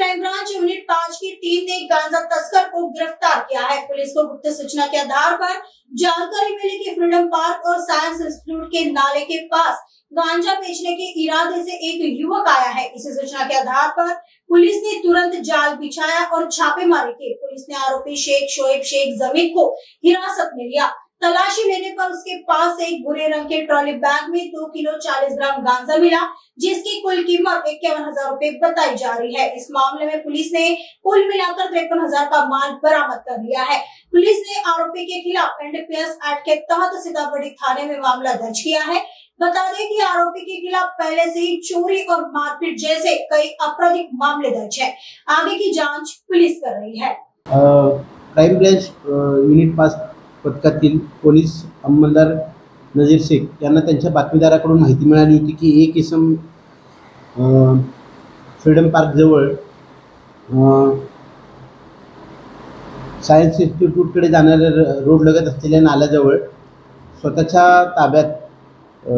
Crime branch unit 5 की team ने गांजा तस्कर को गिरफ्तार किया है। पुलिस को गुप्त सूचना के आधार पर जानकारी मिली कि फ्रीडम पार्क और साइंस इंस्टीट्यूट के नाले के पास गांजा बेचने के इरादे से एक युवक आया है। इसी सूचना के आधार पर पुलिस ने तुरंत जाल बिछाया और छापेमारी की। पुलिस ने आरोपी शोएब शेख जमीन को हिरासत में लिया। तलाशी लेने पर उसके पास एक भूरे रंग के ट्रॉली बैग में 2 किलो 40 ग्राम गांजा मिला, जिसकी कुल कीमत 51,000 रुपए बताई जा रही है। इस मामले में पुलिस ने कुल मिलाकर 53,000 का माल बरामद कर लिया है। पुलिस ने आरोपी के खिलाफ एनडीपीएस एक्ट के तहत सीतामढ़ी थाने में मामला दर्ज किया है। बता दें कि आरोपी के खिलाफ पहले से ही चोरी और मारपीट जैसे कई आपराधिक मामले दर्ज है। आगे की जांच पुलिस कर रही है। क्राइम ब्रांच युनिट 5 पथकातील पोलीस अंमलदार नजीर शेख यांना त्यांच्या बातमीदाराकडून माहिती मिळाली होती की एक इसम फ्रीडम पार्क जवळ सायन्स इन्स्टिट्यूटकडे जाणाऱ्या रोड लगत असलेल्या नाल्याजवळ स्वतःच्या ताब्यात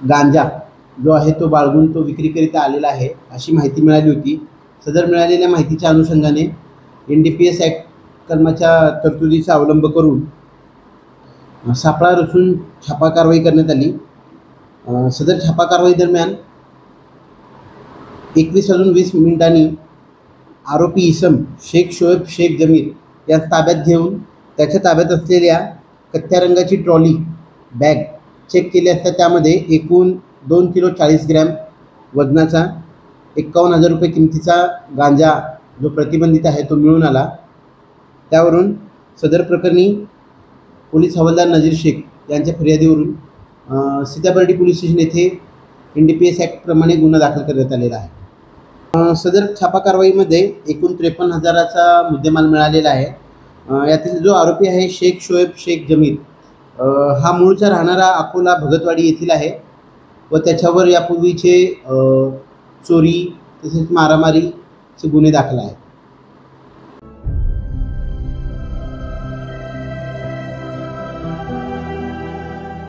गांजा जो आहे तो बाळगून तो विक्रीकरिता आलेला आहे अशी माहिती मिळाली होती। सदर मिळालेल्या माहितीच्या अनुषंगाने एनडीपीएस ॲक्ट कर्माच्या तरतुदीचा अवलंब करून सापळा रचून छापा कारवाई करण्यात आली। सदर छापा कारवाई दरम्यान 21:20 आरोपी इसम शोएब शेख जमीर या ताब्यात घेऊन त्याच्या ताब्यात असलेल्या कथ्या रंगाची ट्रॉली बॅग चेक केली असता त्यामध्ये एकूण 2 किलो 40 ग्रॅम वजनाचा 51,000 रुपये किमतीचा गांजा जो प्रतिबंधित आहे तो मिळून आला। त्यावरून सदर प्रकरणी पोलीस हवालदार नजीर शेख यांच्या फिर्यादीवरून सीताबर्डी पोलीस स्टेशन येथे एनडीपीएस ॲक्ट प्रमाणे गुन्हा दाखल करण्यात आलेला आहे। सदर छापा कारवाईमध्ये एकूण 53,000चा मुद्देमाल मिळालेला आहे। यातील जो आरोपी आहे शोएब शेख जमीर हा मूळचा राहणारा अकोला भगतवाडी येथील आहे व त्याच्यावर यापूर्वीचे चोरी तसेच मारामारीचे गुन्हे दाखल आहेत।